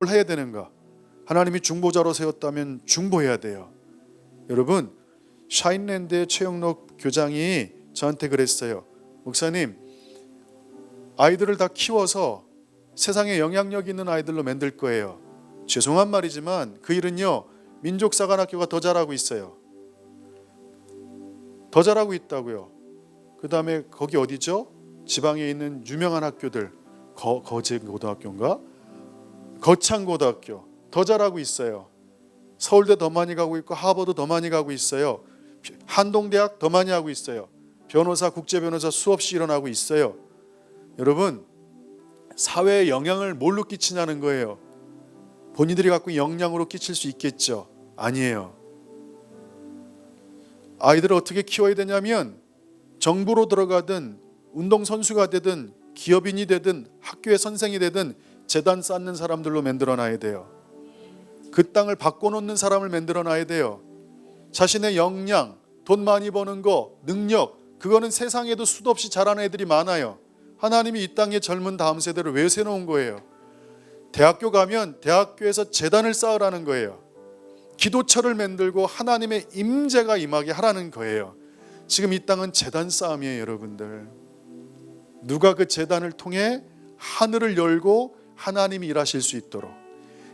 해야 되는가? 하나님이 중보자로 세웠다면 중보해야 돼요. 여러분, 샤인랜드의 최영록 교장이 저한테 그랬어요. 목사님, 아이들을 다 키워서 세상에 영향력 있는 아이들로 만들 거예요. 죄송한 말이지만 그 일은요, 민족사관학교가 더 잘하고 있어요. 더 잘하고 있다고요. 그 다음에 거기 어디죠? 지방에 있는 유명한 학교들, 거제고등학교인가? 거창고등학교 더 잘하고 있어요. 서울대 더 많이 가고 있고 하버드 더 많이 가고 있어요. 한동대학 더 많이 하고 있어요. 변호사, 국제변호사 수없이 일어나고 있어요. 여러분, 사회에 영향을 뭘로 끼치냐는 거예요. 본인들이 갖고 영향으로 끼칠 수 있겠죠? 아니에요. 아이들을 어떻게 키워야 되냐면 정부로 들어가든 운동선수가 되든 기업인이 되든 학교의 선생이 되든 재단 쌓는 사람들로 만들어놔야 돼요. 그 땅을 바꿔놓는 사람을 만들어놔야 돼요. 자신의 역량, 돈 많이 버는 거, 능력, 그거는 세상에도 수도 없이 잘하는 애들이 많아요. 하나님이 이 땅의 젊은 다음 세대를 왜 세워놓은 거예요? 대학교 가면 대학교에서 재단을 쌓으라는 거예요. 기도처를 만들고 하나님의 임재가 임하게 하라는 거예요. 지금 이 땅은 재단 싸움이에요, 여러분들. 누가 그 재단을 통해 하늘을 열고 하나님이 일하실 수 있도록.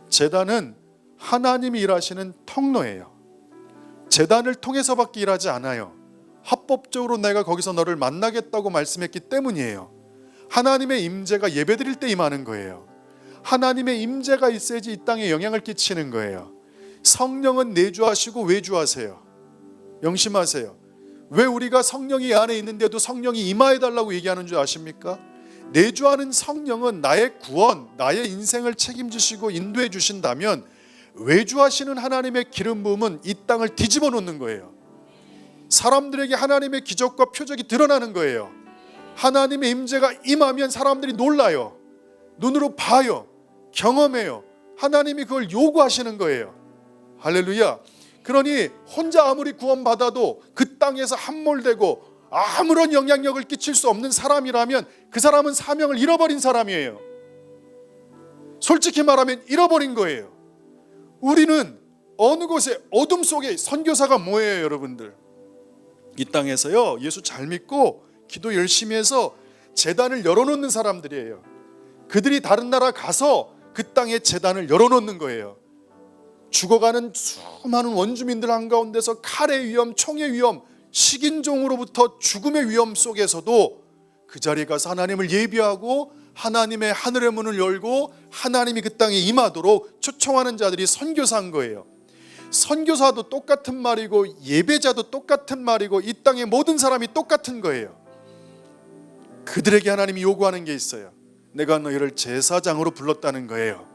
재단은 하나님이 일하시는 통로예요. 재단을 통해서밖에 일하지 않아요. 합법적으로 내가 거기서 너를 만나겠다고 말씀했기 때문이에요. 하나님의 임재가 예배드릴 때 임하는 거예요. 하나님의 임재가 있어야지 이 땅에 영향을 끼치는 거예요. 성령은 내주하시고 외주하세요. 명심하세요. 왜 우리가 성령이 안에 있는데도 성령이 임하해달라고 얘기하는 줄 아십니까? 내주하는 성령은 나의 구원, 나의 인생을 책임지시고 인도해 주신다면 외주하시는 하나님의 기름 부음은 이 땅을 뒤집어 놓는 거예요. 사람들에게 하나님의 기적과 표적이 드러나는 거예요. 하나님의 임재가 임하면 사람들이 놀라요. 눈으로 봐요. 경험해요. 하나님이 그걸 요구하시는 거예요. 할렐루야. 그러니 혼자 아무리 구원받아도 그 땅에서 함몰되고 아무런 영향력을 끼칠 수 없는 사람이라면 그 사람은 사명을 잃어버린 사람이에요. 솔직히 말하면 잃어버린 거예요. 우리는 어느 곳에 어둠 속에 선교사가 뭐예요, 여러분들? 이 땅에서요, 예수 잘 믿고 기도 열심히 해서 재단을 열어놓는 사람들이에요. 그들이 다른 나라 가서 그 땅에 재단을 열어놓는 거예요. 죽어가는 수많은 원주민들 한가운데서 칼의 위험, 총의 위험, 식인종으로부터 죽음의 위험 속에서도 그 자리에 가서 하나님을 예비하고 하나님의 하늘의 문을 열고 하나님이 그 땅에 임하도록 초청하는 자들이 선교사인 거예요. 선교사도 똑같은 말이고 예배자도 똑같은 말이고 이 땅의 모든 사람이 똑같은 거예요. 그들에게 하나님이 요구하는 게 있어요. 내가 너희를 제사장으로 불렀다는 거예요.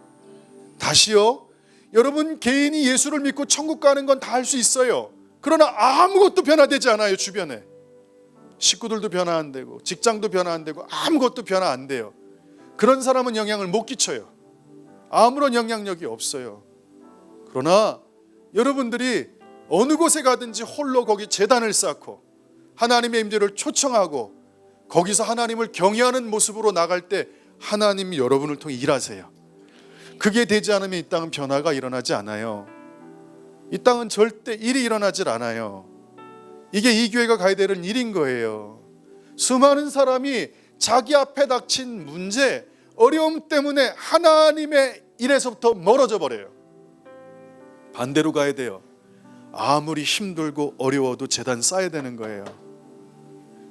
다시요, 여러분 개인이 예수를 믿고 천국 가는 건 다 할 수 있어요. 그러나 아무것도 변화되지 않아요. 주변에 식구들도 변화 안 되고 직장도 변화 안 되고 아무것도 변화 안 돼요. 그런 사람은 영향을 못 끼쳐요. 아무런 영향력이 없어요. 그러나 여러분들이 어느 곳에 가든지 홀로 거기 제단을 쌓고 하나님의 임재를 초청하고 거기서 하나님을 경외하는 모습으로 나갈 때 하나님이 여러분을 통해 일하세요. 그게 되지 않으면 이 땅은 변화가 일어나지 않아요. 이 땅은 절대 일이 일어나질 않아요. 이게 이 교회가 가야 되는 일인 거예요. 수많은 사람이 자기 앞에 닥친 문제, 어려움 때문에 하나님의 일에서부터 멀어져 버려요. 반대로 가야 돼요. 아무리 힘들고 어려워도 재단 쌓아야 되는 거예요.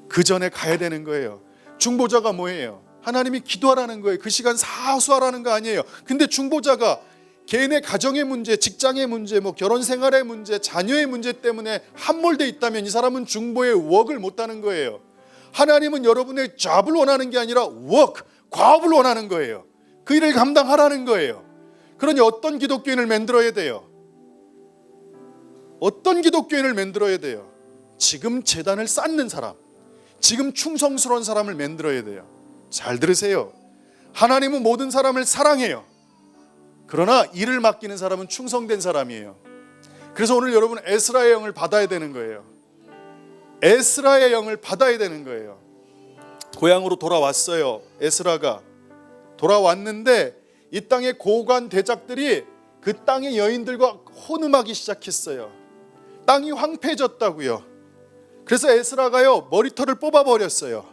그 전에 가야 되는 거예요. 중보자가 뭐예요? 하나님이 기도하라는 거예요. 그 시간 사수하라는 거 아니에요. 근데 중보자가 개인의 가정의 문제, 직장의 문제, 결혼 생활의 문제, 자녀의 문제 때문에 함몰돼 있다면 이 사람은 중보의 웍을 못하는 거예요. 하나님은 여러분의 잡을 원하는 게 아니라 과업을 원하는 거예요. 그 일을 감당하라는 거예요. 그러니 어떤 기독교인을 만들어야 돼요? 어떤 기독교인을 만들어야 돼요? 지금 재단을 쌓는 사람, 지금 충성스러운 사람을 만들어야 돼요. 잘 들으세요. 하나님은 모든 사람을 사랑해요. 그러나 일을 맡기는 사람은 충성된 사람이에요. 그래서 오늘 여러분 에스라의 영을 받아야 되는 거예요. 에스라의 영을 받아야 되는 거예요. 고향으로 돌아왔어요. 에스라가 돌아왔는데 이 땅의 고관 대작들이 그 땅의 여인들과 혼음하기 시작했어요. 땅이 황폐해졌다고요. 그래서 에스라가요 머리털을 뽑아버렸어요.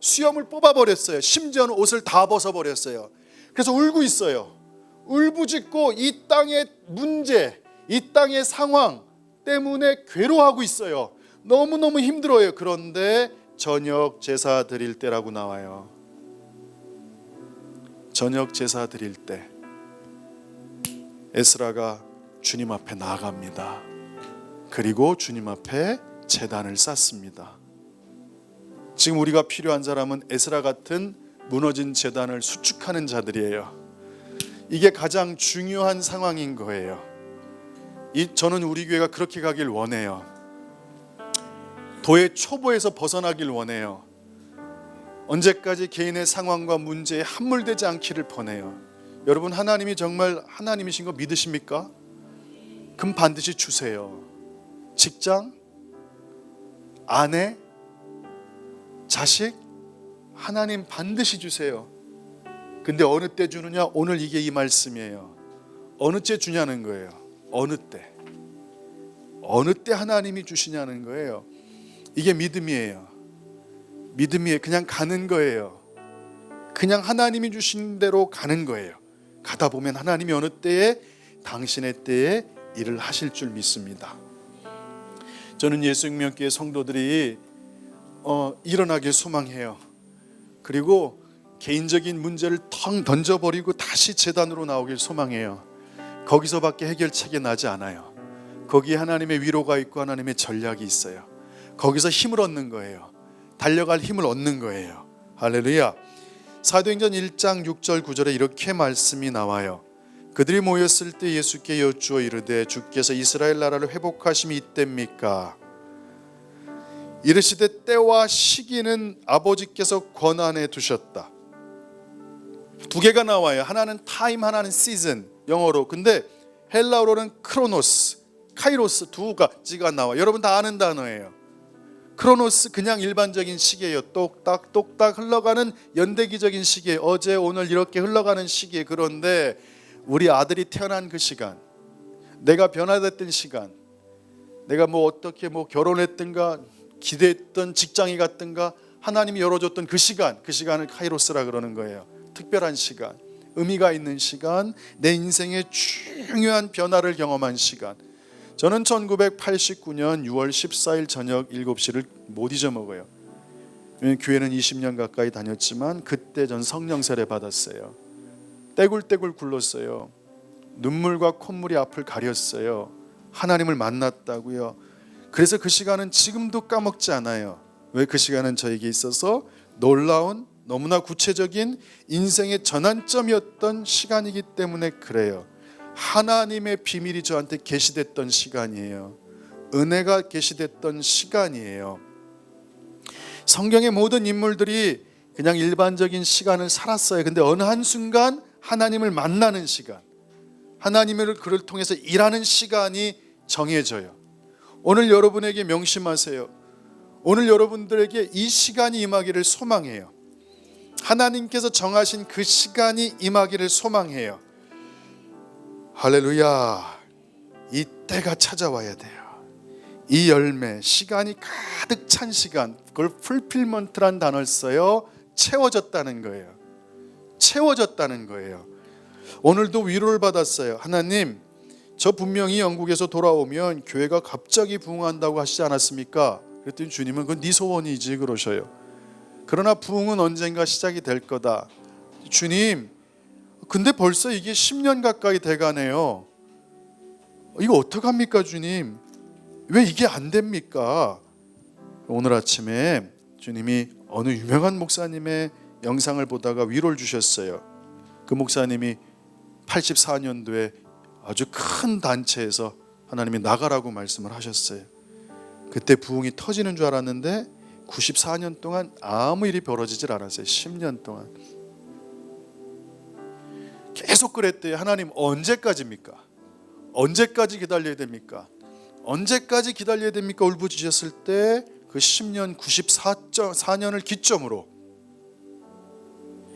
수염을 뽑아버렸어요. 심지어는 옷을 다 벗어버렸어요. 그래서 울고 있어요. 울부짖고 이 땅의 문제, 이 땅의 상황 때문에 괴로워하고 있어요. 너무너무 힘들어요. 그런데 저녁 제사 드릴 때라고 나와요. 저녁 제사 드릴 때 에스라가 주님 앞에 나아갑니다. 그리고 주님 앞에 제단을 쌓습니다. 지금 우리가 필요한 사람은 에스라 같은 무너진 제단을 수축하는 자들이에요. 이게 가장 중요한 상황인 거예요. 저는 우리 교회가 그렇게 가길 원해요. 도의 초보에서 벗어나길 원해요. 언제까지 개인의 상황과 문제에 함몰되지 않기를 원해요. 여러분, 하나님이 정말 하나님이신 거 믿으십니까? 그럼 반드시 주세요. 직장, 아내, 자식, 하나님 반드시 주세요. 근데 어느 때 주느냐? 오늘 이게 이 말씀이에요. 어느 때 주냐는 거예요. 어느 때. 어느 때 하나님이 주시냐는 거예요. 이게 믿음이에요. 믿음이에요. 그냥 가는 거예요. 그냥 하나님이 주신 대로 가는 거예요. 가다 보면 하나님이 어느 때에 당신의 때에 일을 하실 줄 믿습니다. 저는 예수생명교회 성도들이 일어나길 소망해요. 그리고 개인적인 문제를 텅 던져버리고 다시 제단으로 나오길 소망해요. 거기서밖에 해결책이 나지 않아요. 거기에 하나님의 위로가 있고 하나님의 전략이 있어요. 거기서 힘을 얻는 거예요. 달려갈 힘을 얻는 거예요. 할렐루야. 사도행전 1장 6절 9절에 이렇게 말씀이 나와요. 그들이 모였을 때 예수께 여쭈어 이르되 주께서 이스라엘 나라를 회복하심이 이때입니까? 이르시되 때와 시기는 아버지께서 권한해 두셨다. 두 개가 나와요. 하나는 타임, 하나는 시즌, 영어로. 근데 헬라어로는 크로노스, 카이로스 두 가지가 나와요. 여러분 다 아는 단어예요. 크로노스 그냥 일반적인 시계예요. 똑딱 똑딱 흘러가는 연대기적인 시계. 어제 오늘 이렇게 흘러가는 시계. 그런데 우리 아들이 태어난 그 시간, 내가 변화됐던 시간, 내가 어떻게 결혼했든가 기대했던 직장이 갔든가 하나님이 열어줬던 그 시간, 그 시간을 카이로스라 그러는 거예요. 특별한 시간, 의미가 있는 시간, 내 인생의 중요한 변화를 경험한 시간. 저는 1989년 6월 14일 저녁 7시를 못 잊어먹어요. 교회는 20년 가까이 다녔지만 그때 전 성령 세례 받았어요. 떼굴떼굴 굴렀어요. 눈물과 콧물이 앞을 가렸어요. 하나님을 만났다고요. 그래서 그 시간은 지금도 까먹지 않아요. 왜? 그 시간은 저에게 있어서 놀라운, 너무나 구체적인 인생의 전환점이었던 시간이기 때문에 그래요. 하나님의 비밀이 저한테 계시됐던 시간이에요. 은혜가 계시됐던 시간이에요. 성경의 모든 인물들이 그냥 일반적인 시간을 살았어요. 근데 어느 한순간 하나님을 만나는 시간, 하나님을 그를 통해서 일하는 시간이 정해져요. 오늘 여러분에게 명심하세요. 오늘 여러분들에게 이 시간이 임하기를 소망해요. 하나님께서 정하신 그 시간이 임하기를 소망해요. 할렐루야. 이 때가 찾아와야 돼요. 이 열매, 시간이 가득 찬 시간, 그걸 풀필먼트란 단어를 써요. 채워졌다는 거예요. 채워졌다는 거예요. 오늘도 위로를 받았어요. 하나님, 저 분명히 영국에서 돌아오면 교회가 갑자기 부흥한다고 하시지 않았습니까? 그랬더니 주님은 그건 네 소원이지 그러셔요. 그러나 부흥은 언젠가 시작이 될 거다. 주님, 근데 벌써 이게 10년 가까이 돼가네요. 이거 어떡합니까 주님? 왜 이게 안 됩니까? 오늘 아침에 주님이 어느 유명한 목사님의 영상을 보다가 위로를 주셨어요. 그 목사님이 84년도에 아주 큰 단체에서 하나님이 나가라고 말씀을 하셨어요. 그때 부흥이 터지는 줄 알았는데 94년 동안 아무 일이 벌어지질 않았어요. 10년 동안 계속 그랬대요. 하나님 언제까지입니까? 언제까지 기다려야 됩니까? 언제까지 기다려야 됩니까? 울부짖었을 때 그 10년 94년을 기점으로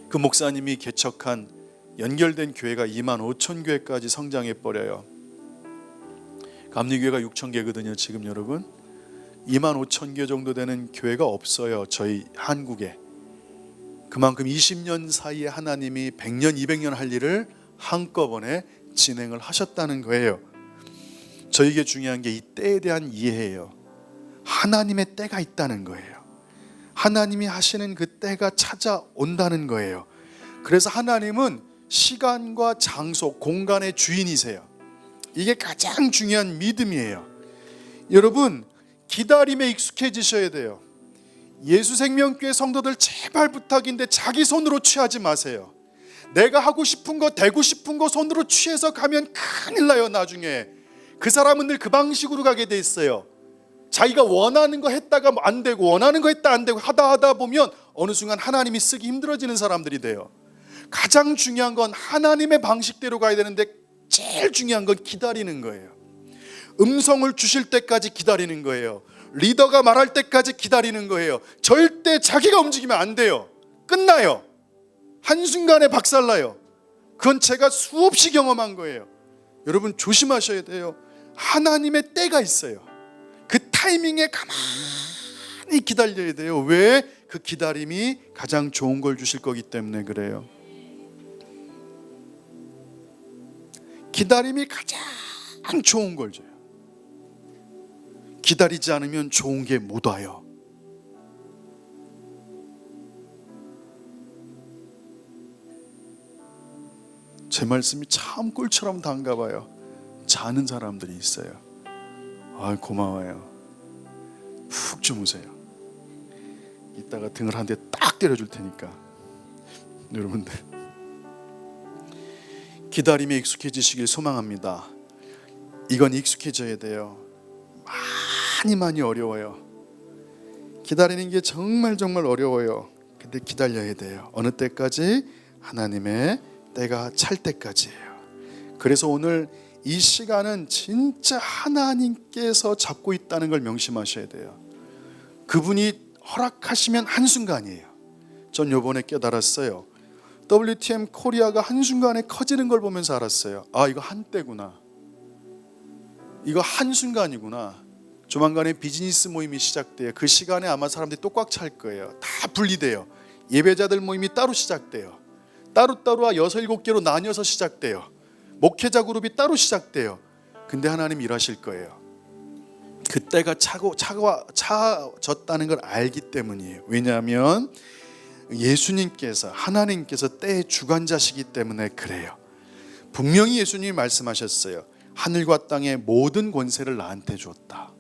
그 목사님이 개척한 연결된 교회가 2만 5천 교회까지 성장해 버려요. 감리교회가 6천 개거든요. 지금 여러분 2만 5천 개 정도 되는 교회가 없어요. 저희 한국에. 그만큼 20년 사이에 하나님이 100년 200년 할 일을 한꺼번에 진행을 하셨다는 거예요. 저에게 중요한 게 이 때에 대한 이해예요. 하나님의 때가 있다는 거예요. 하나님이 하시는 그 때가 찾아온다는 거예요. 그래서 하나님은 시간과 장소, 공간의 주인이세요. 이게 가장 중요한 믿음이에요. 여러분 기다림에 익숙해지셔야 돼요. 예수생명교회 성도들 제발 부탁인데 자기 손으로 취하지 마세요. 내가 하고 싶은 거 되고 싶은 거 손으로 취해서 가면 큰일 나요. 나중에 그 사람은 늘 그 방식으로 가게 돼 있어요. 자기가 원하는 거 했다가 안 되고 원하는 거 했다 안 되고 하다 보면 어느 순간 하나님이 쓰기 힘들어지는 사람들이 돼요. 가장 중요한 건 하나님의 방식대로 가야 되는데 제일 중요한 건 기다리는 거예요. 음성을 주실 때까지 기다리는 거예요. 리더가 말할 때까지 기다리는 거예요. 절대 자기가 움직이면 안 돼요. 끝나요. 한순간에 박살나요. 그건 제가 수없이 경험한 거예요. 여러분 조심하셔야 돼요. 하나님의 때가 있어요. 그 타이밍에 가만히 기다려야 돼요. 왜? 그 기다림이 가장 좋은 걸 주실 거기 때문에 그래요. 기다림이 가장 좋은 걸 줘요. 기다리지 않으면 좋은 게 못 와요. 제 말씀이 참 꿀처럼 단가 봐요. 자는 사람들이 있어요. 아, 고마워요. 푹 주무세요. 이따가 등을 한 대 딱 때려줄 테니까. 여러분들 기다림에 익숙해지시길 소망합니다. 이건 익숙해져야 돼요. 많이 어려워요. 기다리는 게 정말 어려워요. 근데 기다려야 돼요. 어느 때까지? 하나님의 때가 찰 때까지예요. 그래서 오늘 이 시간은 진짜 하나님께서 잡고 있다는 걸 명심하셔야 돼요. 그분이 허락하시면 한순간이에요. 전 요번에 깨달았어요. WTM 코리아가 한순간에 커지는 걸 보면서 알았어요. 아, 이거 한때구나. 이거 한순간이구나. 조만간에 비즈니스 모임이 시작돼요. 그 시간에 아마 사람들이 또 꽉 찰 거예요. 다 분리돼요. 예배자들 모임이 따로 시작돼요. 따로따로 6, 7개로 나뉘어서 시작돼요. 목회자 그룹이 따로 시작돼요. 근데 하나님 일하실 거예요. 그때가 차졌다는 걸 알기 때문이에요. 왜냐하면 예수님께서 하나님께서 때의 주관자시기 때문에 그래요. 분명히 예수님이 말씀하셨어요. 하늘과 땅의 모든 권세를 나한테 줬다.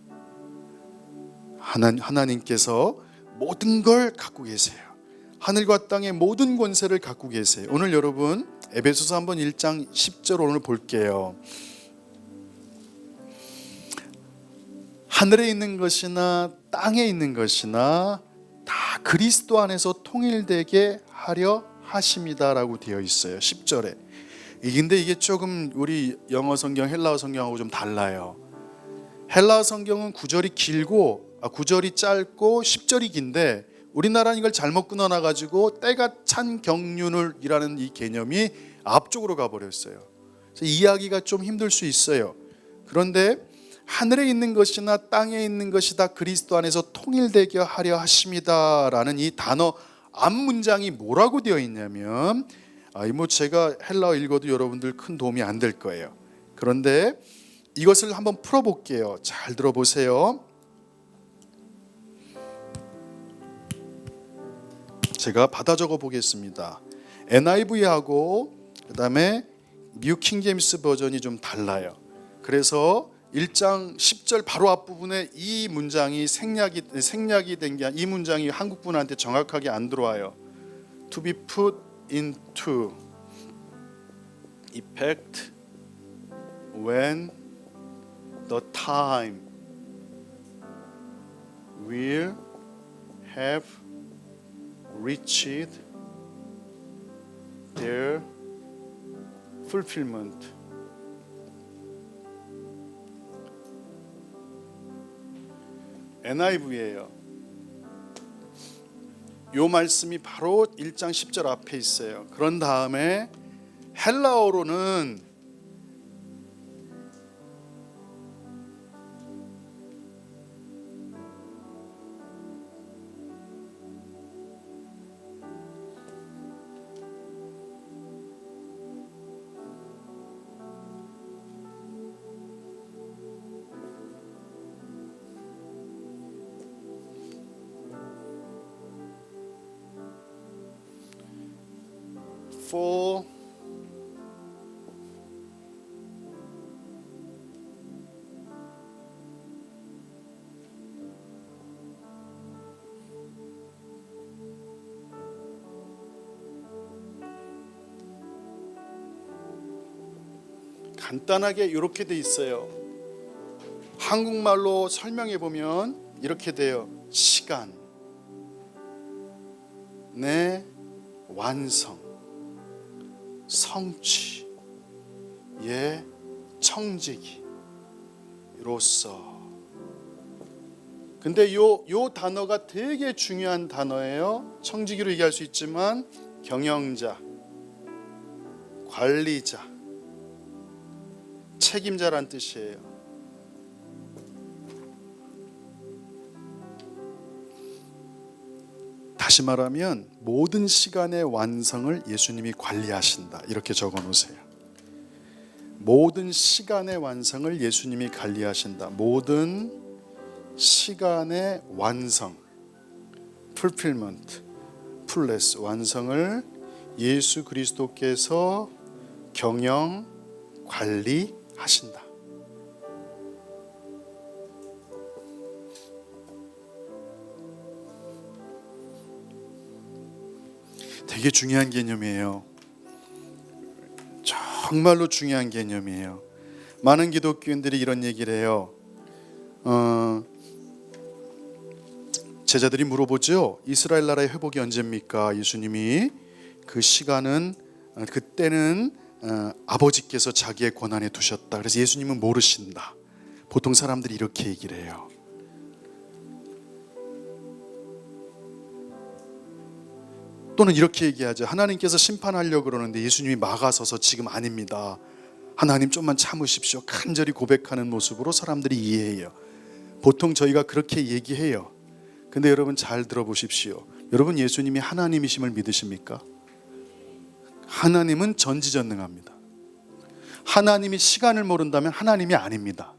하나님께서 모든 걸 갖고 계세요. 하늘과 땅의 모든 권세를 갖고 계세요. 오늘 여러분 에베소서 한번 1장 10절 오늘 볼게요. 하늘에 있는 것이나 땅에 있는 것이나 다 그리스도 안에서 통일되게 하려 하십니다라고 되어 있어요. 10절에. 근데 이게 조금 우리 영어 성경, 헬라어 성경하고 좀 달라요. 헬라어 성경은 9절이 길고 9절이 짧고 10절이 긴데 우리나라는 이걸 잘못 끊어놔가지고 때가 찬 경륜을이라는 이 개념이 앞쪽으로 가버렸어요. 그래서 이해하기가 좀 힘들 수 있어요. 그런데 하늘에 있는 것이나 땅에 있는 것이 다 그리스도 안에서 통일되게 하려 하십니다라는 이 단어 앞 문장이 뭐라고 되어 있냐면 제가 헬라어 읽어도 여러분들 큰 도움이 안 될 거예요. 그런데 이것을 한번 풀어볼게요. 잘 들어보세요. 제가 받아 적어 보겠습니다. NIV하고 그다음에 뉴 킹제임스 버전이 좀 달라요. 그래서 1장 10절 바로 앞부분에 이 문장이 생략이 된 게 이 문장이 한국 분한테 정확하게 안 들어와요. To be put into effect when the time will have reached their fulfillment. NIV예요. 요 말씀이 바로 1장 10절 앞에 있어요. 그런 다음에 헬라어로는 for 간단하게 이렇게 돼 있어요. 한국말로 설명해 보면 이렇게 돼요. 시간의 완성, 성취의 청지기로서. 근데 요 단어가 되게 중요한 단어예요. 청지기로 얘기할 수 있지만 경영자, 관리자, 책임자란 뜻이에요. 다시 말하면 모든 시간의 완성을 예수님이 관리하신다, 이렇게 적어 놓으세요. 모든 시간의 완성을 예수님이 관리하신다. 모든 시간의 완성, fulfillment, fullness, 완성을 예수 그리스도께서 경영, 관리하신다. 되게 중요한 개념이에요. 정말로 중요한 개념이에요. 많은 기독교인들이 이런 얘기를 해요. 제자들이 물어보죠. 이스라엘 나라의 회복이 언제입니까? 예수님이 그 시간은 그때는 아버지께서 자기의 권한에 두셨다. 그래서 예수님은 모르신다. 보통 사람들이 이렇게 얘기를 해요. 또는 이렇게 얘기하죠. 하나님께서 심판하려고 그러는데 예수님이 막아서서 지금 아닙니다. 하나님 좀만 참으십시오. 간절히 고백하는 모습으로 사람들이 이해해요. 보통 저희가 그렇게 얘기해요. 근데 여러분 잘 들어보십시오. 여러분 예수님이 하나님이심을 믿으십니까? 하나님은 전지전능합니다. 하나님이 시간을 모른다면 하나님이 아닙니다.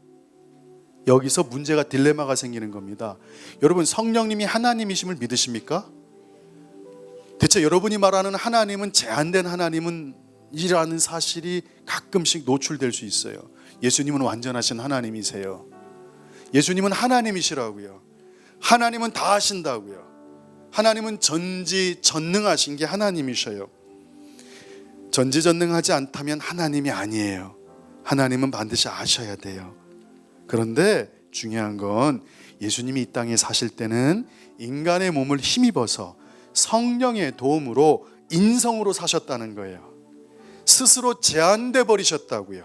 여기서 문제가 딜레마가 생기는 겁니다. 여러분 성령님이 하나님이심을 믿으십니까? 대체 여러분이 말하는 하나님은 제한된 하나님은 이라는 사실이 가끔씩 노출될 수 있어요. 예수님은 완전하신 하나님이세요. 예수님은 하나님이시라고요. 하나님은 다 하신다고요. 하나님은 전지전능하신 게 하나님이셔요. 전지전능하지 않다면 하나님이 아니에요. 하나님은 반드시 아셔야 돼요. 그런데 중요한 건 예수님이 이 땅에 사실 때는 인간의 몸을 힘입어서 성령의 도움으로 인성으로 사셨다는 거예요. 스스로 제한돼 버리셨다고요.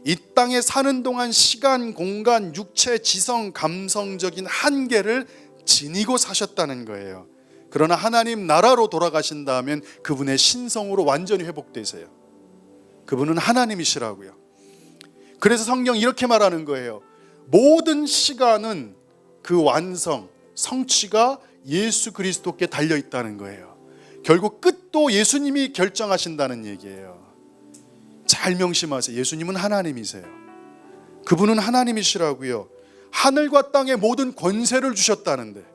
이 땅에 사는 동안 시간, 공간, 육체, 지성, 감성적인 한계를 지니고 사셨다는 거예요. 그러나 하나님 나라로 돌아가신다면 그분의 신성으로 완전히 회복되세요. 그분은 하나님이시라고요. 그래서 성경 이렇게 말하는 거예요. 모든 시간은 그 완성, 성취가 예수 그리스도께 달려있다는 거예요. 결국 끝도 예수님이 결정하신다는 얘기예요. 잘 명심하세요. 예수님은 하나님이세요. 그분은 하나님이시라고요. 하늘과 땅의 모든 권세를 주셨다는데,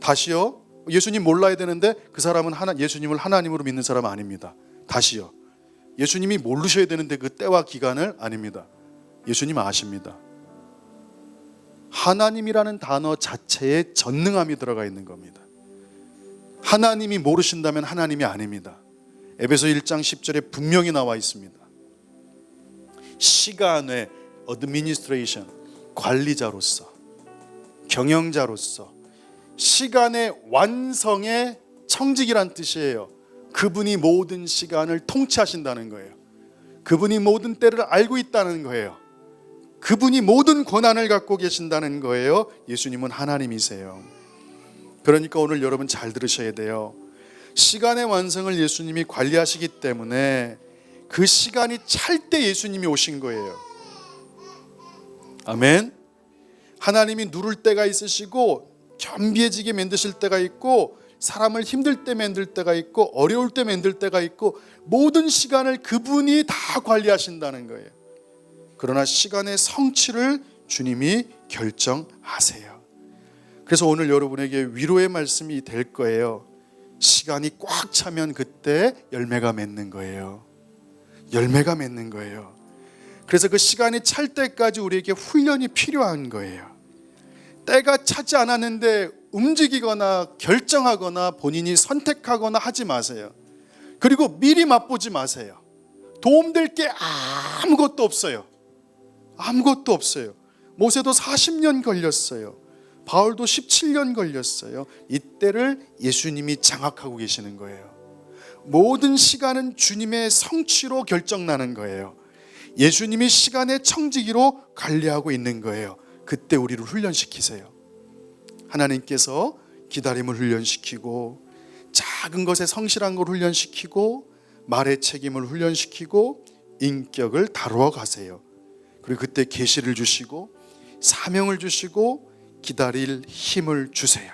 다시요, 예수님 몰라야 되는데 그 사람은 예수님을 하나님으로 믿는 사람은 아닙니다. 다시요, 예수님이 모르셔야 되는데 그 때와 기간을 아닙니다. 예수님 아십니다. 하나님이라는 단어 자체에 전능함이 들어가 있는 겁니다. 하나님이 모르신다면 하나님이 아닙니다. 에베소 1장 10절에 분명히 나와 있습니다. 시간의 administration, 관리자로서, 경영자로서 시간의 완성의 청지기란 뜻이에요. 그분이 모든 시간을 통치하신다는 거예요. 그분이 모든 때를 알고 있다는 거예요. 그분이 모든 권한을 갖고 계신다는 거예요. 예수님은 하나님이세요. 그러니까 오늘 여러분 잘 들으셔야 돼요. 시간의 완성을 예수님이 관리하시기 때문에 그 시간이 찰 때 예수님이 오신 거예요. 아멘. 하나님이 누를 때가 있으시고 겸비해지게 만드실 때가 있고 사람을 힘들 때 만들 때가 있고 어려울 때 만들 때가 있고 모든 시간을 그분이 다 관리하신다는 거예요. 그러나 시간의 성취를 주님이 결정하세요. 그래서 오늘 여러분에게 위로의 말씀이 될 거예요. 시간이 꽉 차면 그때 열매가 맺는 거예요. 열매가 맺는 거예요. 그래서 그 시간이 찰 때까지 우리에게 훈련이 필요한 거예요. 때가 차지 않았는데 움직이거나 결정하거나 본인이 선택하거나 하지 마세요. 그리고 미리 맛보지 마세요. 도움될 게 아무것도 없어요. 아무것도 없어요. 모세도 40년 걸렸어요. 바울도 17년 걸렸어요. 이때를 예수님이 장악하고 계시는 거예요. 모든 시간은 주님의 성취로 결정나는 거예요. 예수님이 시간의 청지기로 관리하고 있는 거예요. 그때 우리를 훈련시키세요. 하나님께서 기다림을 훈련시키고 작은 것에 성실한 걸 훈련시키고 말의 책임을 훈련시키고 인격을 다루어 가세요. 그리고 그때 계시를 주시고 사명을 주시고 기다릴 힘을 주세요.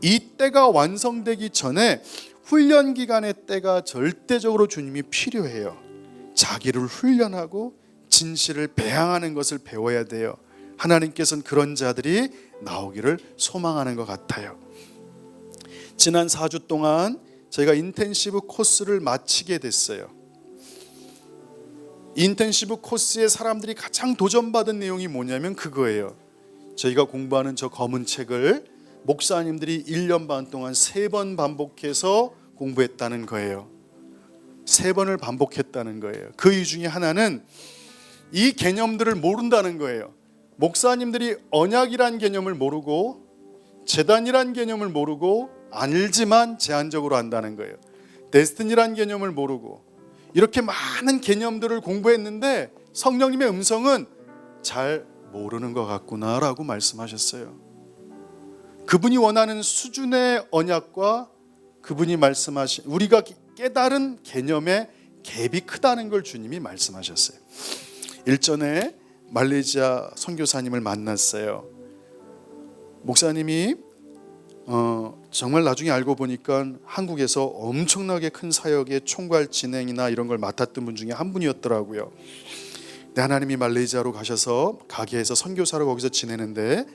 이 때가 완성되기 전에 훈련 기간의 때가 절대적으로 주님이 필요해요. 자기를 훈련하고 진실을 배양하는 것을 배워야 돼요. 하나님께서는 그런 자들이 나오기를 소망하는 것 같아요. 지난 4주 동안 저희가 인텐시브 코스를 마치게 됐어요. 인텐시브 코스에 사람들이 가장 도전받은 내용이 뭐냐면 그거예요. 저희가 공부하는 저 검은 책을 목사님들이 1년 반 동안 3번 반복해서 공부했다는 거예요. 3번을 반복했다는 거예요. 그 이유 중에 하나는 이 개념들을 모른다는 거예요. 목사님들이 언약이란 개념을 모르고 제단이란 개념을 모르고 알지만 제한적으로 한다는 거예요. 데스티니란 개념을 모르고 이렇게 많은 개념들을 공부했는데 성령님의 음성은 잘 모르는 것 같구나라고 말씀하셨어요. 그분이 원하는 수준의 언약과 그분이 말씀하신 우리가 깨달은 개념의 갭이 크다는 걸 주님이 말씀하셨어요. 일전에 말레이시아 선교사님을 만났어요. 목사님이 정말 나중에 알고 보니까 한국에서 엄청나게 큰 사역의 총괄 진행이나 이런 걸 맡았던 분 중에 한 분이었더라고요. 근데 하나님이 말레이시아로 가셔서 가게에서 선교사로 거기서 지내는데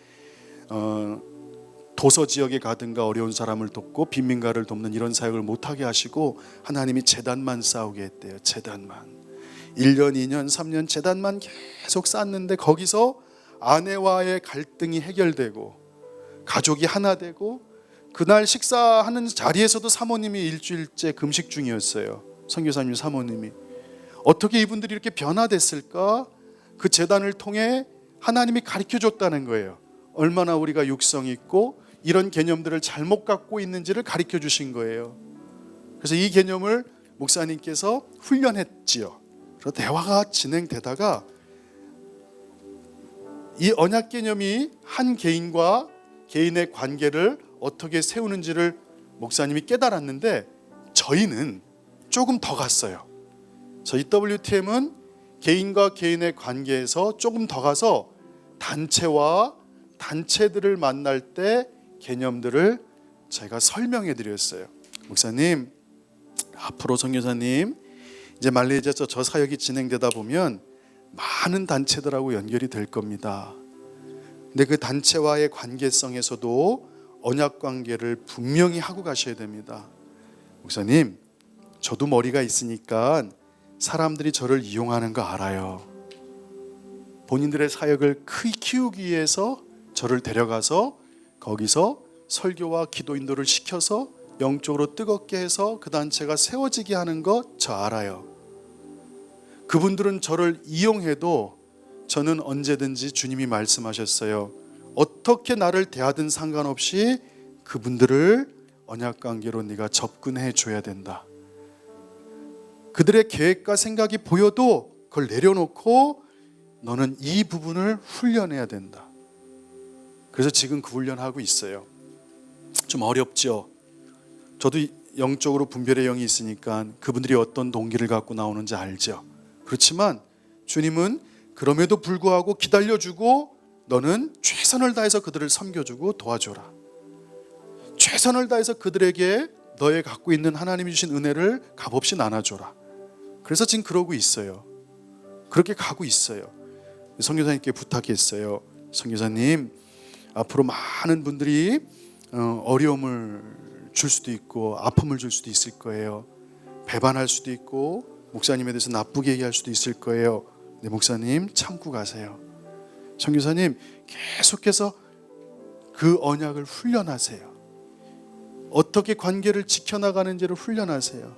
도서 지역에 가든가 어려운 사람을 돕고 빈민가를 돕는 이런 사역을 못하게 하시고 하나님이 재단만 쌓우게 했대요. 재단만 1년, 2년, 3년 재단만 계속 쌓는데 거기서 아내와의 갈등이 해결되고 가족이 하나 되고 그날 식사하는 자리에서도 사모님이 일주일째 금식 중이었어요. 선교사님 사모님이. 어떻게 이분들이 이렇게 변화됐을까? 그 재단을 통해 하나님이 가르쳐줬다는 거예요. 얼마나 우리가 육성이 있고 이런 개념들을 잘못 갖고 있는지를 가르쳐 주신 거예요. 그래서 이 개념을 목사님께서 훈련했지요. 그래서 대화가 진행되다가 이 언약 개념이 한 개인과 개인의 관계를 어떻게 세우는지를 목사님이 깨달았는데 저희는 조금 더 갔어요. 저희 WTM은 개인과 개인의 관계에서 조금 더 가서 단체와 단체들을 만날 때 개념들을 제가 설명해 드렸어요. 목사님, 앞으로 선교사님 이제 말레이시아에서 저 사역이 진행되다 보면 많은 단체들하고 연결이 될 겁니다. 근데 그 단체와의 관계성에서도 언약 관계를 분명히 하고 가셔야 됩니다. 목사님, 저도 머리가 있으니까 사람들이 저를 이용하는 거 알아요. 본인들의 사역을 키우기 위해서 저를 데려가서 거기서 설교와 기도 인도를 시켜서 영적으로 뜨겁게 해서 그 단체가 세워지게 하는 거 저 알아요. 그분들은 저를 이용해도 저는 언제든지 주님이 말씀하셨어요. 어떻게 나를 대하든 상관없이 그분들을 언약관계로 네가 접근해 줘야 된다. 그들의 계획과 생각이 보여도 그걸 내려놓고 너는 이 부분을 훈련해야 된다. 그래서 지금 그 훈련하고 있어요. 좀 어렵죠. 저도 영적으로 분별의 영이 있으니까 그분들이 어떤 동기를 갖고 나오는지 알죠. 그렇지만 주님은 그럼에도 불구하고 기다려주고 너는 최선을 다해서 그들을 섬겨주고 도와줘라. 최선을 다해서 그들에게 너의 갖고 있는 하나님이 주신 은혜를 값없이 나눠줘라. 그래서 지금 그러고 있어요. 그렇게 가고 있어요. 선교사님께 부탁했어요. 선교사님, 앞으로 많은 분들이 어려움을 줄 수도 있고 아픔을 줄 수도 있을 거예요. 배반할 수도 있고 목사님에 대해서 나쁘게 얘기할 수도 있을 거예요. 네, 목사님 참고 가세요. 선교사님 계속해서 그 언약을 훈련하세요. 어떻게 관계를 지켜나가는지를 훈련하세요.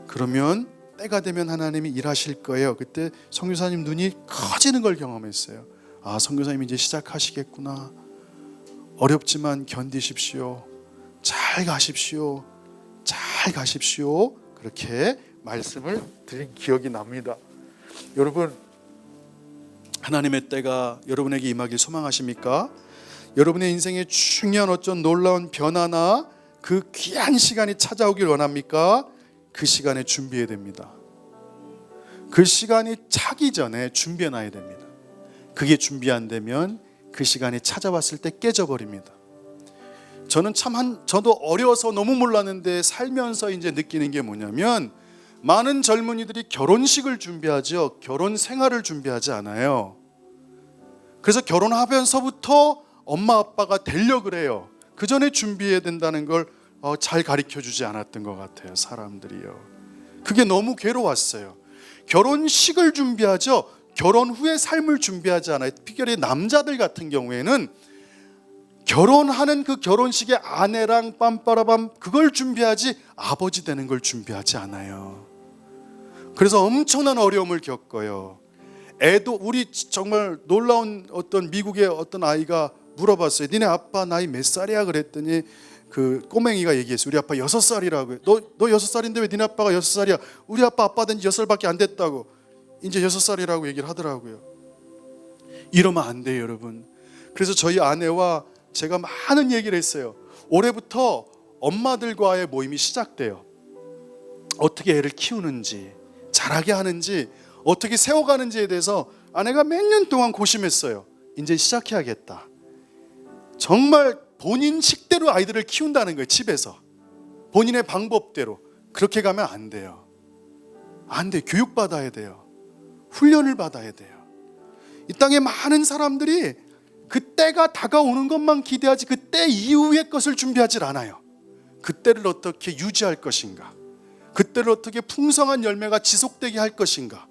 그러면 때가 되면 하나님이 일하실 거예요. 그때 선교사님 눈이 커지는 걸 경험했어요. 아, 선교사님 이제 시작하시겠구나. 어렵지만 견디십시오. 잘 가십시오. 잘 가십시오. 그렇게 말씀을 드린 기억이 납니다. 여러분, 하나님의 때가 여러분에게 임하길 소망하십니까? 여러분의 인생에 중요한 어떤 놀라운 변화나 그 귀한 시간이 찾아오길 원합니까? 그 시간에 준비해야 됩니다. 그 시간이 차기 전에 준비해 놔야 됩니다. 그게 준비 안 되면 그 시간이 찾아왔을 때 깨져버립니다. 저도 어려서 너무 몰랐는데 살면서 이제 느끼는 게 뭐냐면 많은 젊은이들이 결혼식을 준비하죠. 결혼 생활을 준비하지 않아요. 그래서 결혼하면서부터 엄마 아빠가 되려고 그래요. 그 전에 준비해야 된다는 걸 잘 가르쳐주지 않았던 것 같아요. 사람들이요. 그게 너무 괴로웠어요. 결혼식을 준비하죠. 결혼 후의 삶을 준비하지 않아요. 특별히 남자들 같은 경우에는 결혼하는 그 결혼식의 아내랑 빰빠라밤 그걸 준비하지 아버지 되는 걸 준비하지 않아요. 그래서 엄청난 어려움을 겪어요. 애도 우리 정말 놀라운 어떤 미국의 어떤 아이가 물어봤어요. 니네 아빠 나이 몇 살이야? 그랬더니 그 꼬맹이가 얘기했어요. 우리 아빠 6살이라고요. 너 6살인데 왜 니네 아빠가 6살이야? 우리 아빠 된 지 6살밖에 안 됐다고. 이제 6살이라고 얘기를 하더라고요. 이러면 안 돼요, 여러분. 그래서 저희 아내와 제가 많은 얘기를 했어요. 올해부터 엄마들과의 모임이 시작돼요. 어떻게 애를 키우는지, 잘하게 하는지, 어떻게 세워가는지에 대해서 아내가 몇 년 동안 고심했어요. 이제 시작해야겠다. 정말 본인 식대로 아이들을 키운다는 거예요. 집에서 본인의 방법대로. 그렇게 가면 안 돼요. 안 돼요. 교육받아야 돼요. 훈련을 받아야 돼요. 이 땅에 많은 사람들이 그때가 다가오는 것만 기대하지 그때 이후의 것을 준비하지 않아요. 그때를 어떻게 유지할 것인가, 그때를 어떻게 풍성한 열매가 지속되게 할 것인가,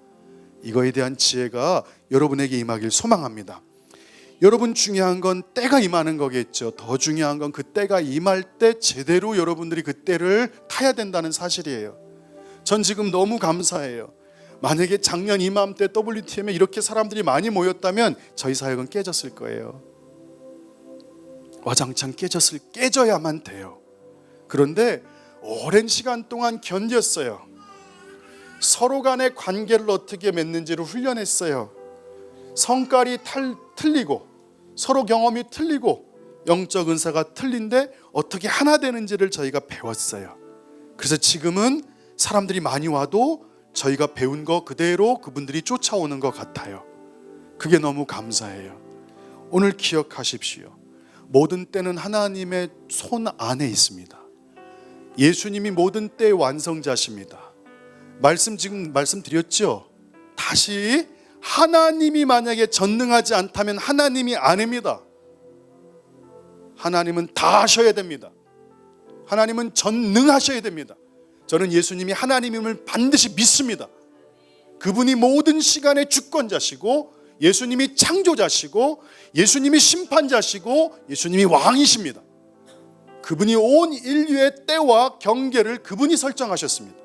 이거에 대한 지혜가 여러분에게 임하길 소망합니다. 여러분, 중요한 건 때가 임하는 거겠죠. 더 중요한 건 그 때가 임할 때 제대로 여러분들이 그 때를 타야 된다는 사실이에요. 전 지금 너무 감사해요. 만약에 작년 이맘때 WTM에 이렇게 사람들이 많이 모였다면 저희 사역은 깨졌을 거예요. 와장창 깨져야만 돼요. 그런데 오랜 시간 동안 견뎠어요. 서로 간의 관계를 어떻게 맺는지를 훈련했어요. 성깔이 틀리고 서로 경험이 틀리고 영적 은사가 틀린데 어떻게 하나 되는지를 저희가 배웠어요. 그래서 지금은 사람들이 많이 와도 저희가 배운 거 그대로 그분들이 쫓아오는 것 같아요. 그게 너무 감사해요. 오늘 기억하십시오. 모든 때는 하나님의 손 안에 있습니다. 예수님이 모든 때의 완성자십니다. 지금 말씀드렸죠? 다시 하나님이 만약에 전능하지 않다면 하나님이 아닙니다. 하나님은 다 하셔야 됩니다. 하나님은 전능하셔야 됩니다. 저는 예수님이 하나님임을 반드시 믿습니다. 그분이 모든 시간의 주권자시고 예수님이 창조자시고 예수님이 심판자시고 예수님이 왕이십니다. 그분이 온 인류의 때와 경계를 그분이 설정하셨습니다.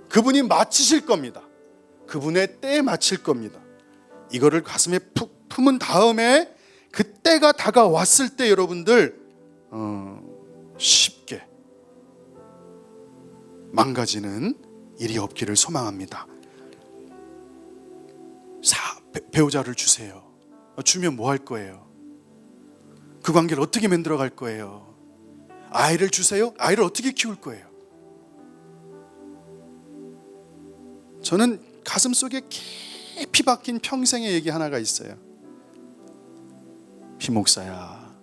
그분이 마치실 겁니다. 그분의 때에 마칠 겁니다. 이거를 가슴에 푹 품은 다음에 그때가 다가왔을 때 여러분들 쉽게 망가지는 일이 없기를 소망합니다. 배우자를 주세요. 주면 뭐 할 거예요? 그 관계를 어떻게 만들어 갈 거예요? 아이를 주세요. 아이를 어떻게 키울 거예요? 저는 가슴속에 깊이 박힌 평생의 얘기 하나가 있어요. 피 목사야,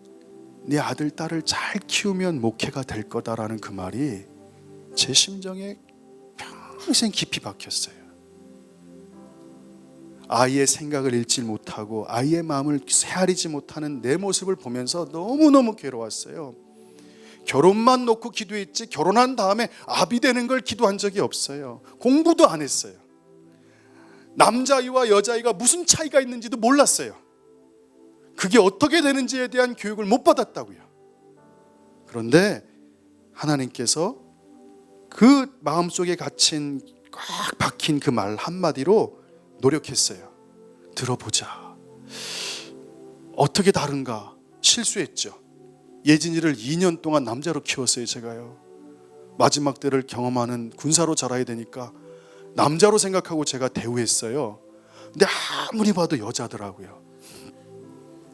네 아들 딸을 잘 키우면 목회가 될 거다라는 그 말이 제 심정에 평생 깊이 박혔어요. 아이의 생각을 읽지 못하고 아이의 마음을 헤아리지 못하는 내 모습을 보면서 너무너무 괴로웠어요. 결혼만 놓고 기도했지 결혼한 다음에 아비 되는 걸 기도한 적이 없어요. 공부도 안 했어요. 남자아이와 여자아이가 무슨 차이가 있는지도 몰랐어요. 그게 어떻게 되는지에 대한 교육을 못 받았다고요. 그런데 하나님께서 그 마음속에 갇힌 꽉 박힌 그 말 한마디로 노력했어요. 들어보자. 어떻게 다른가? 실수했죠. 예진이를 2년 동안 남자로 키웠어요. 제가요. 마지막 때를 경험하는 군사로 자라야 되니까 남자로 생각하고 제가 대우했어요. 근데 아무리 봐도 여자더라고요.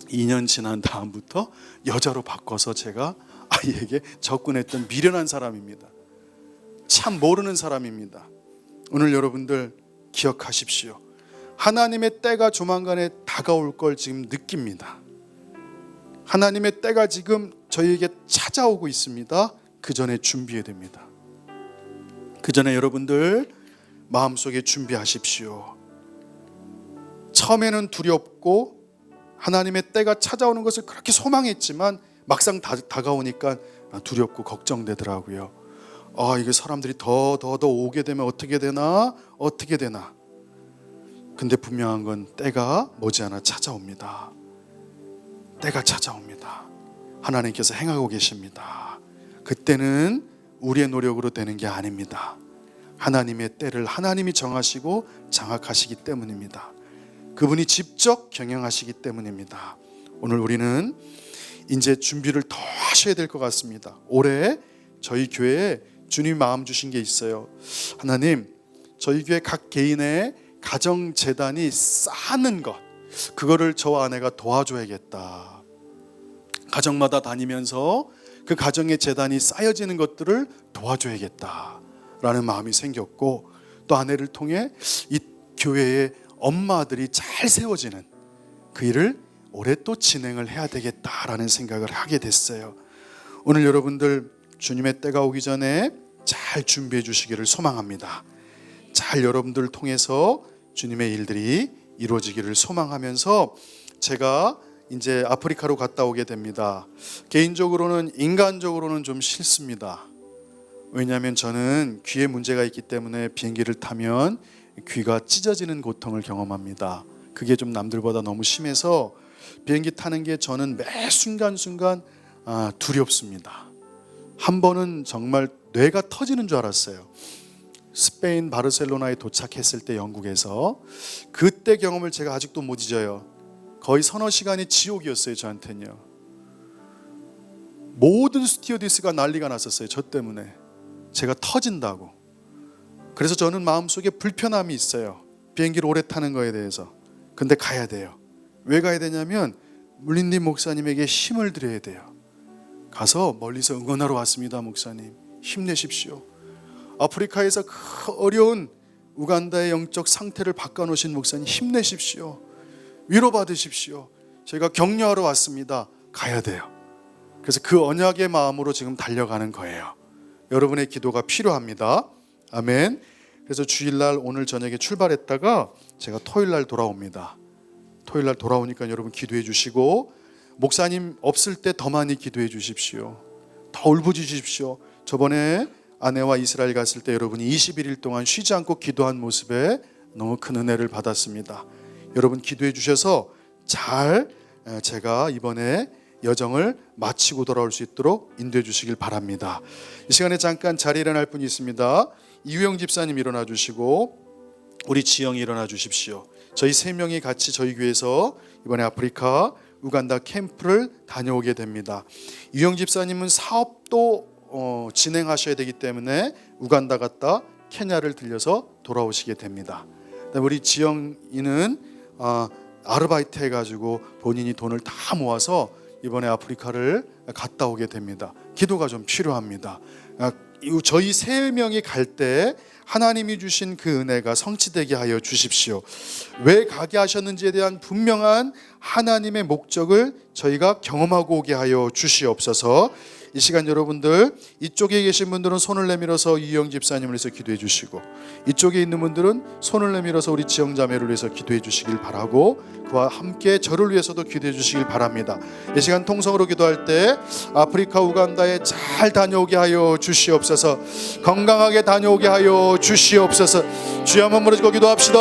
2년 지난 다음부터 여자로 바꿔서 제가 아이에게 접근했던 미련한 사람입니다. 참 모르는 사람입니다. 오늘 여러분들 기억하십시오. 하나님의 때가 조만간에 다가올 걸 지금 느낍니다. 하나님의 때가 지금 저희에게 찾아오고 있습니다. 그 전에 준비해야 됩니다. 그 전에 여러분들 마음속에 준비하십시오. 처음에는 두렵고 하나님의 때가 찾아오는 것을 그렇게 소망했지만 막상 다가오니까 두렵고 걱정되더라고요. 이게 사람들이 더 오게 되면 어떻게 되나? 근데 분명한 건 때가 머지않아 찾아옵니다. 때가 찾아옵니다. 하나님께서 행하고 계십니다. 그때는 우리의 노력으로 되는 게 아닙니다. 하나님의 때를 하나님이 정하시고 장악하시기 때문입니다. 그분이 직접 경영하시기 때문입니다. 오늘 우리는 이제 준비를 더 하셔야 될 것 같습니다. 올해 저희 교회에 주님이 마음 주신 게 있어요. 하나님, 저희 교회 각 개인의 가정재단이 쌓는 것, 그거를 저와 아내가 도와줘야겠다. 가정마다 다니면서 그 가정의 재단이 쌓여지는 것들을 도와줘야겠다라는 마음이 생겼고, 또 아내를 통해 이 교회의 엄마들이 잘 세워지는 그 일을 올해 또 진행을 해야 되겠다라는 생각을 하게 됐어요. 오늘 여러분들 주님의 때가 오기 전에 잘 준비해 주시기를 소망합니다. 잘 여러분들을 통해서 주님의 일들이 이루어지기를 소망하면서 제가 이제 아프리카로 갔다 오게 됩니다. 개인적으로는 인간적으로는 좀 싫습니다. 왜냐하면 저는 귀에 문제가 있기 때문에 비행기를 타면 귀가 찢어지는 고통을 경험합니다. 그게 좀 남들보다 너무 심해서 비행기 타는 게 저는 매 순간순간 두렵습니다. 한 번은 정말 뇌가 터지는 줄 알았어요. 스페인 바르셀로나에 도착했을 때 영국에서 그때 경험을 제가 아직도 못 잊어요. 거의 서너 시간이 지옥이었어요. 저한테는요. 모든 스튜어디스가 난리가 났었어요. 저 때문에. 제가 터진다고. 그래서 저는 마음속에 불편함이 있어요. 비행기를 오래 타는 거에 대해서. 근데 가야 돼요. 왜 가야 되냐면 물린님 목사님에게 힘을 드려야 돼요. 가서 멀리서 응원하러 왔습니다. 목사님 힘내십시오. 아프리카에서 그 어려운 우간다의 영적 상태를 바꿔놓으신 목사님 힘내십시오. 위로받으십시오. 제가 격려하러 왔습니다. 가야 돼요. 그래서 그 언약의 마음으로 지금 달려가는 거예요. 여러분의 기도가 필요합니다. 아멘. 그래서 주일날 오늘 저녁에 출발했다가 제가 토요일날 돌아옵니다. 토요일날 돌아오니까 여러분 기도해 주시고, 목사님 없을 때 더 많이 기도해 주십시오. 더 울부짖으십시오. 저번에 아내와 이스라엘 갔을 때 여러분이 21일 동안 쉬지 않고 기도한 모습에 너무 큰 은혜를 받았습니다. 여러분 기도해 주셔서 잘 제가 이번에 여정을 마치고 돌아올 수 있도록 인도해 주시길 바랍니다. 이 시간에 잠깐 자리에 일어날 분이 있습니다. 이유영 집사님 일어나 주시고 우리 지영이 일어나 주십시오. 저희 세 명이 같이 저희 교회에서 이번에 아프리카 우간다 캠프를 다녀오게 됩니다. 이유영 집사님은 사업도 진행하셔야 되기 때문에 우간다 갔다 케냐를 들려서 돌아오시게 됩니다. 우리 지영이는 아르바이트 해가지고 본인이 돈을 다 모아서 이번에 아프리카를 갔다 오게 됩니다. 기도가 좀 필요합니다. 저희 세 명이 갈 때 하나님이 주신 그 은혜가 성취되게 하여 주십시오. 왜 가게 하셨는지에 대한 분명한 하나님의 목적을 저희가 경험하고 오게 하여 주시옵소서. 이 시간 여러분들, 이쪽에 계신 분들은 손을 내밀어서 이영 집사님을 위해서 기도해 주시고, 이쪽에 있는 분들은 손을 내밀어서 우리 지영자매를 위해서 기도해 주시길 바라고, 그와 함께 저를 위해서도 기도해 주시길 바랍니다. 이 시간 통성으로 기도할 때 아프리카 우간다에 잘 다녀오게 하여 주시옵소서. 건강하게 다녀오게 하여 주시옵소서. 주여 한번 부르짖고 기도합시다.